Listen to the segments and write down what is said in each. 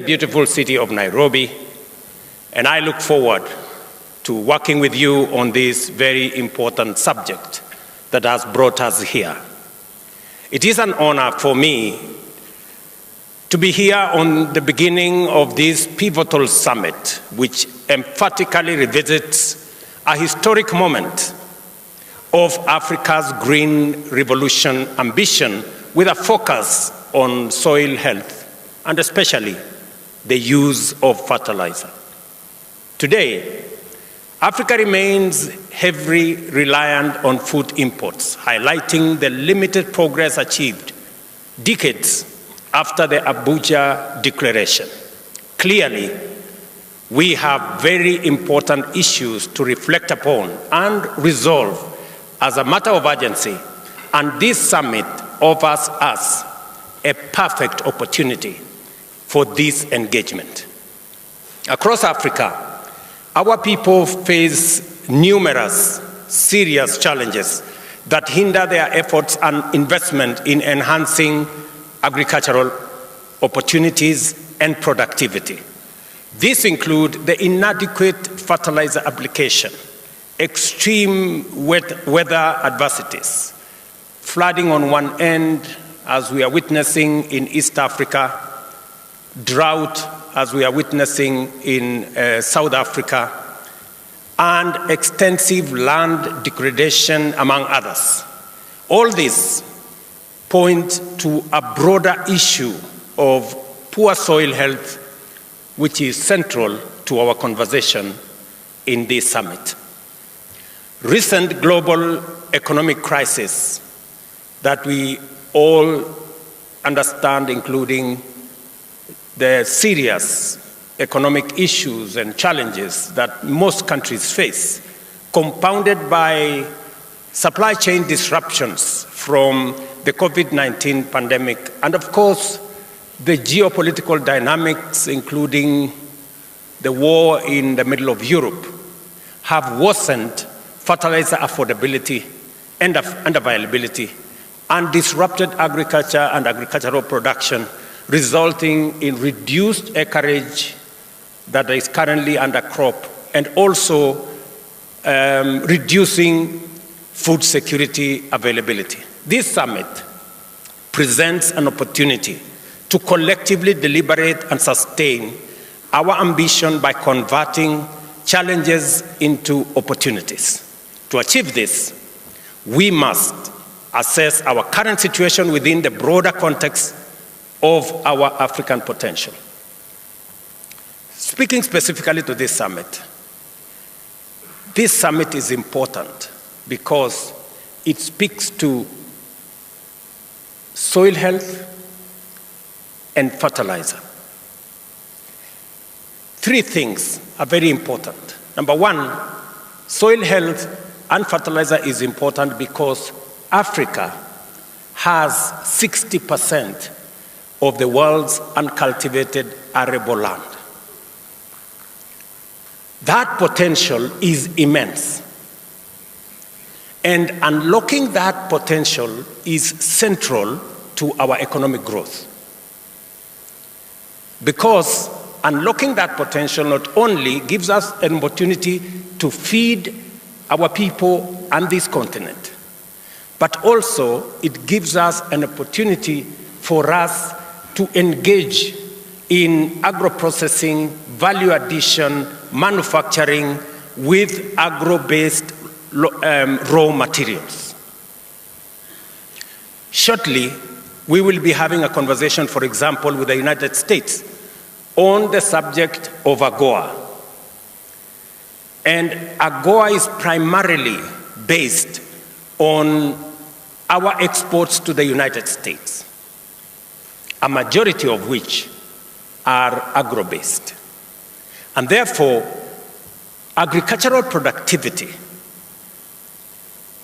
beautiful city of Nairobi, and I look forward to working with you on this very important subject that has brought us here. It is an honor for me to be here on the beginning of this pivotal summit, which emphatically revisits a historic moment of Africa's green revolution ambition with a focus on soil health and especially the use of fertilizer. Today, Africa remains heavily reliant on food imports, highlighting the limited progress achieved decades after the Abuja Declaration. Clearly, we have very important issues to reflect upon and resolve as a matter of urgency, and this summit offers us a perfect opportunity for this engagement. Across Africa, our people face numerous serious challenges that hinder their efforts and investment in enhancing agricultural opportunities and productivity. These include the inadequate fertilizer application, extreme weather adversities, flooding on one end, as we are witnessing in East Africa, drought, as we are witnessing in South Africa, and extensive land degradation, among others. All this point to a broader issue of poor soil health, which is central to our conversation in this summit. Recent global economic crisis that we all understand, including the serious economic issues and challenges that most countries face, compounded by supply chain disruptions from the COVID-19 pandemic, and of course, the geopolitical dynamics, including the war in the middle of Europe, have worsened fertilizer affordability and availability, and disrupted agriculture and agricultural production, resulting in reduced acreage that is currently under crop, and also reducing food security availability. This summit presents an opportunity to collectively deliberate and sustain our ambition by converting challenges into opportunities. To achieve this, we must assess our current situation within the broader context of our African potential. Speaking specifically to this summit is important because it speaks to soil health and fertilizer. Three things are very important. Number one, soil health and fertilizer is important because Africa has 60% of the world's uncultivated arable land. That potential is immense. And unlocking that potential is central to our economic growth. Because unlocking that potential not only gives us an opportunity to feed our people and this continent, but also it gives us an opportunity for us to engage in agro-processing, value addition, manufacturing with agro-based raw materials. Shortly, we will be having a conversation, for example, with the United States on the subject of AGOA. And AGOA is primarily based on our exports to the United States, a majority of which are agro-based. And therefore, agricultural productivity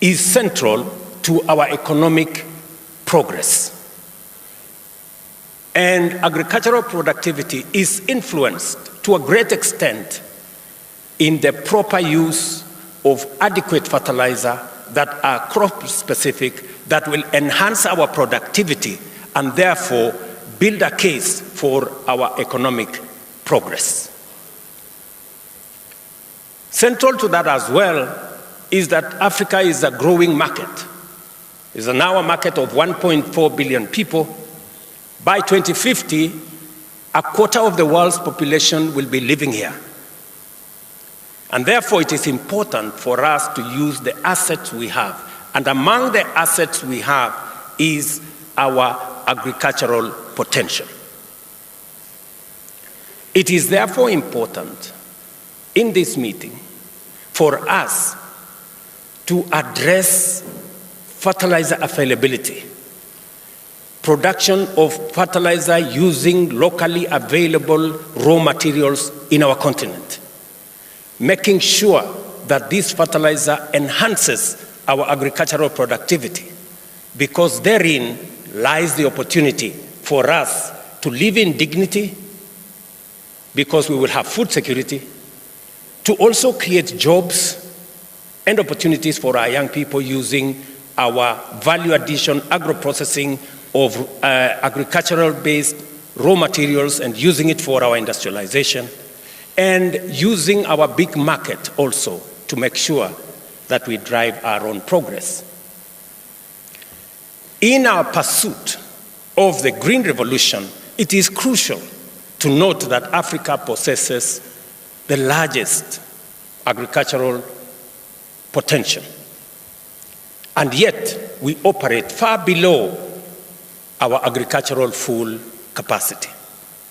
is central to our economic progress. And agricultural productivity is influenced to a great extent in the proper use of adequate fertilizer that are crop-specific, that will enhance our productivity and therefore build a case for our economic progress. Central to that as well is that Africa is a growing market. It's now a market of 1.4 billion people. By 2050, a quarter of the world's population will be living here. And therefore, it is important for us to use the assets we have. And among the assets we have is our agricultural potential. It is therefore important in this meeting for us to address fertilizer availability, production of fertilizer using locally available raw materials in our continent, making sure that this fertilizer enhances our agricultural productivity, because therein lies the opportunity for us to live in dignity, because we will have food security, to also create jobs and opportunities for our young people using our value addition agro-processing of agricultural-based raw materials and using it for our industrialization, and using our big market also to make sure that we drive our own progress. In our pursuit of the Green Revolution, it is crucial to note that Africa possesses the largest agricultural potential. And yet, we operate far below our agricultural full capacity.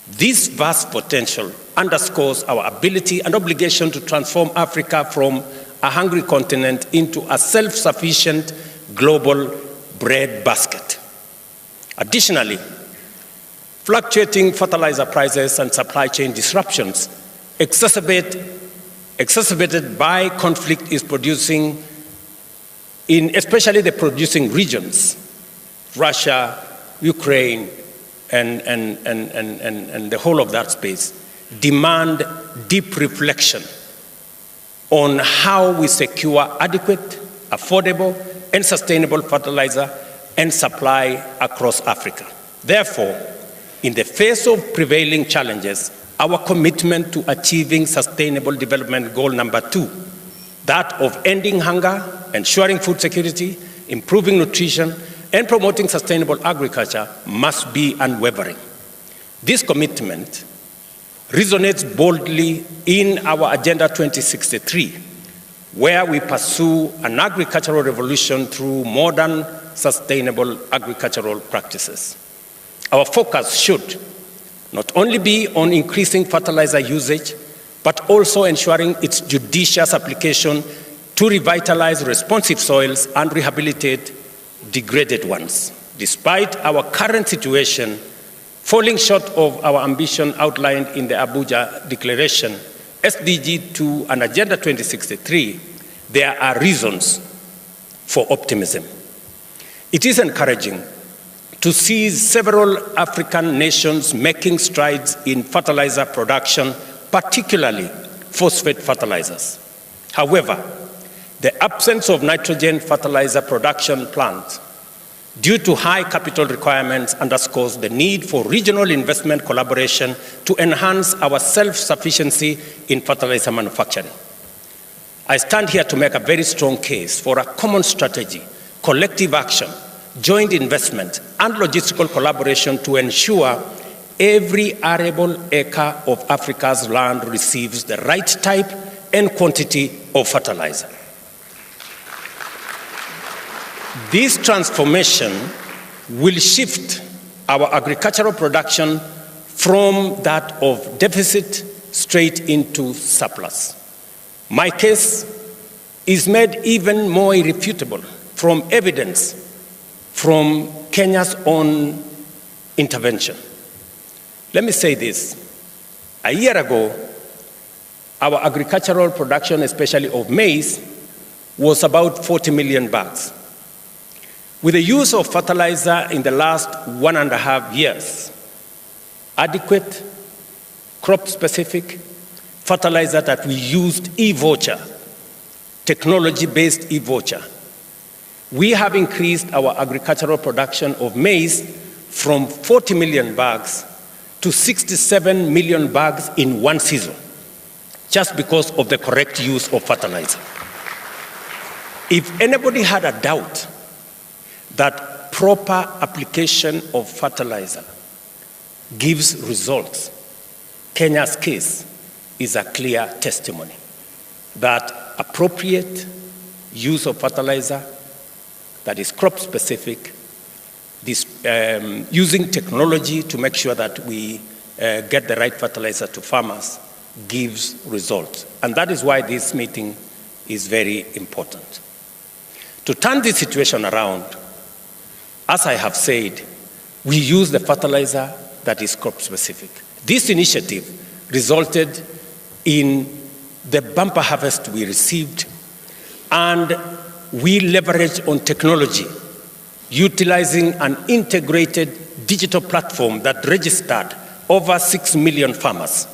This vast potential underscores our ability and obligation to transform Africa from a hungry continent into a self-sufficient global bread basket. Additionally, fluctuating fertilizer prices and supply chain disruptions exacerbated by conflict is producing in especially the producing regions, Russia, Ukraine, and the whole of that space, demand deep reflection on how we secure adequate, affordable, and sustainable fertilizer and supply across Africa. Therefore, in the face of prevailing challenges, our commitment to achieving Sustainable Development Goal number 2, that of ending hunger, ensuring food security, improving nutrition, and promoting sustainable agriculture must be unwavering. This commitment resonates boldly in our Agenda 2063, where we pursue an agricultural revolution through modern, sustainable agricultural practices. Our focus should not only be on increasing fertilizer usage, but also ensuring its judicious application to revitalize responsive soils and rehabilitate degraded ones. Despite our current situation falling short of our ambition outlined in the Abuja Declaration, SDG 2 and Agenda 2063, there are reasons for optimism. It is encouraging to see several African nations making strides in fertilizer production, particularly phosphate fertilizers. However, the absence of nitrogen fertilizer production plants due to high capital requirements underscores the need for regional investment collaboration to enhance our self-sufficiency in fertilizer manufacturing. I stand here to make a very strong case for a common strategy, collective action, joint investment, and logistical collaboration to ensure every arable acre of Africa's land receives the right type and quantity of fertilizer. This transformation will shift our agricultural production from that of deficit straight into surplus. My case is made even more irrefutable from evidence from Kenya's own intervention. Let me say this. A year ago, our agricultural production, especially of maize, was about 40 million bags. With the use of fertilizer in the last 1.5 years, adequate, crop-specific fertilizer that we used e-voucher, technology-based e-voucher, we have increased our agricultural production of maize from 40 million bags to 67 million bags in one season, just because of the correct use of fertilizer. If anybody had a doubt that proper application of fertilizer gives results, Kenya's case is a clear testimony that appropriate use of fertilizer that is crop-specific, using technology to make sure that we get the right fertilizer to farmers gives results. And that is why this meeting is very important. To turn this situation around, as I have said, we use the fertilizer that is crop-specific. This initiative resulted in the bumper harvest we received, and we leveraged on technology, utilizing an integrated digital platform that registered over 6 million farmers.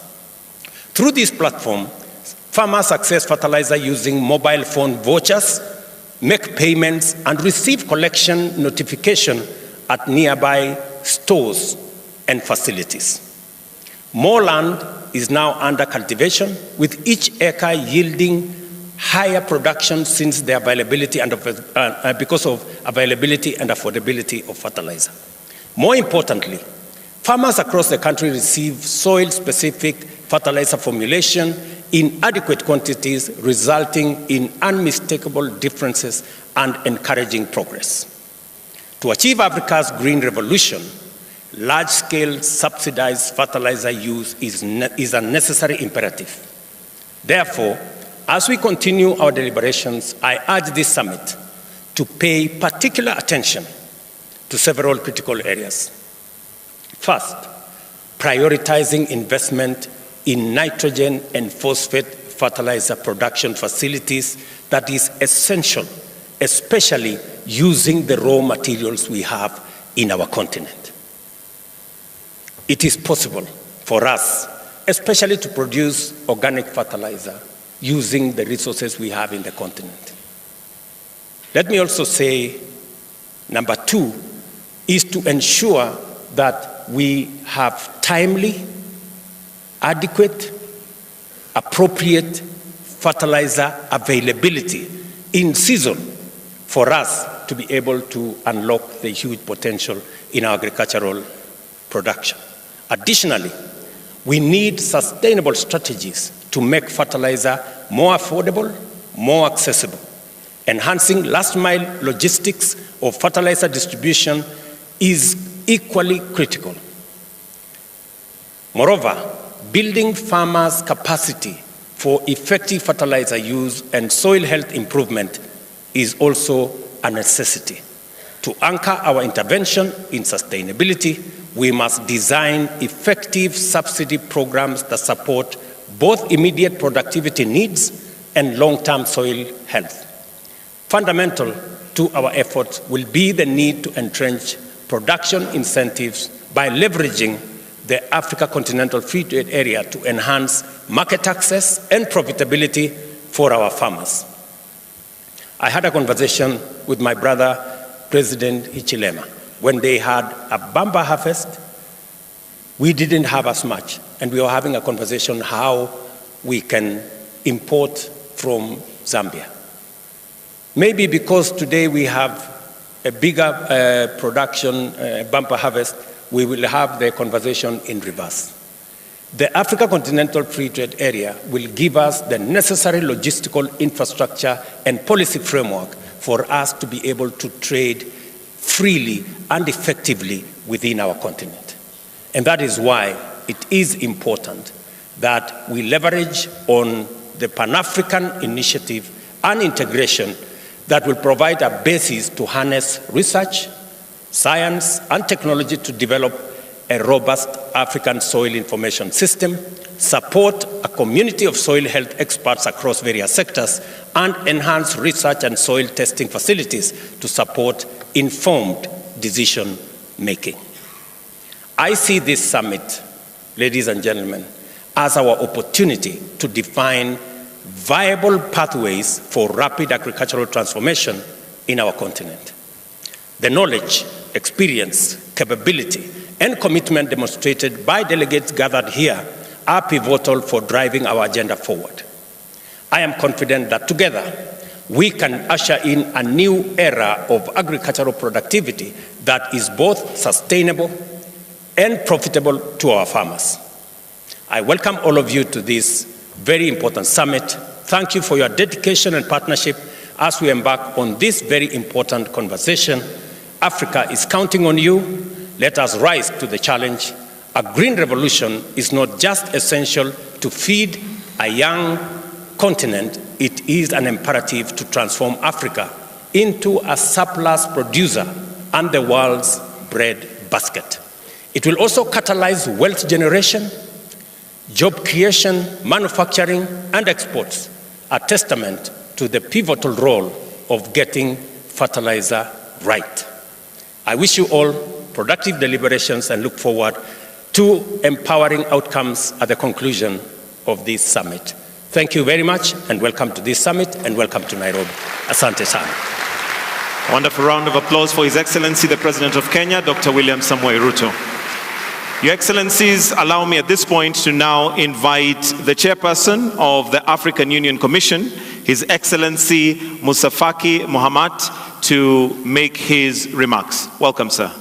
Through this platform, farmers access fertilizer using mobile phone vouchers, make payments, and receive collection notification at nearby stores and facilities. More land is now under cultivation, with each acre yielding higher production since the availability and because of availability and affordability of fertilizer. More importantly, farmers across the country receive soil-specific fertilizer formulation in adequate quantities, resulting in unmistakable differences and encouraging progress. To achieve Africa's green revolution, large-scale subsidized fertilizer use is a necessary imperative. Therefore, as we continue our deliberations, I urge this summit to pay particular attention to several critical areas. First, prioritizing investment in nitrogen and phosphate fertilizer production facilities that is essential, especially using the raw materials we have in our continent. It is possible for us, especially to produce organic fertilizer using the resources we have in the continent. Let me also say, number two, is to ensure that we have timely, adequate, appropriate fertilizer availability in season for us to be able to unlock the huge potential in our agricultural production. Additionally, we need sustainable strategies to make fertilizer more affordable, more accessible. Enhancing last-mile logistics of fertilizer distribution is equally critical. Moreover, building farmers' capacity for effective fertilizer use and soil health improvement is also a necessity. To anchor our intervention in sustainability, we must design effective subsidy programs that support both immediate productivity needs and long-term soil health. Fundamental to our efforts will be the need to entrench production incentives by leveraging the Africa Continental Free Trade Area to enhance market access and profitability for our farmers. I had a conversation with my brother, President Hichilema. When they had a bumper harvest, we didn't have as much, and we were having a conversation how we can import from Zambia. Maybe because today we have a bigger production bumper harvest, we will have the conversation in reverse. The Africa Continental Free Trade Area will give us the necessary logistical infrastructure and policy framework for us to be able to trade freely and effectively within our continent. And that is why it is important that we leverage on the Pan-African initiative and integration that will provide a basis to harness research, science, and technology to develop a robust African soil information system, support a community of soil health experts across various sectors, and enhance research and soil testing facilities to support informed decision making. I see this summit, ladies and gentlemen, as our opportunity to define viable pathways for rapid agricultural transformation in our continent. The knowledge, experience, capability, and commitment demonstrated by delegates gathered here are pivotal for driving our agenda forward. I am confident that together we can usher in a new era of agricultural productivity that is both sustainable and profitable to our farmers. I welcome all of you to this very important summit. Thank you for your dedication and partnership as we embark on this very important conversation. Africa is counting on you. Let us rise to the challenge. A green revolution is not just essential to feed a young continent, it is an imperative to transform Africa into a surplus producer and the world's bread basket. It will also catalyze wealth generation, job creation, manufacturing, and exports, a testament to the pivotal role of getting fertilizer right. I wish you all productive deliberations and look forward to empowering outcomes at the conclusion of this summit. Thank you very much, and welcome to this summit, and welcome to Nairobi. Asante sana. Wonderful round of applause for His Excellency, the President of Kenya, Dr. William Samoei Ruto. Your Excellencies, allow me at this point to now invite the Chairperson of the African Union Commission, His Excellency Musa Faki Mohammed, to make his remarks. Welcome, sir.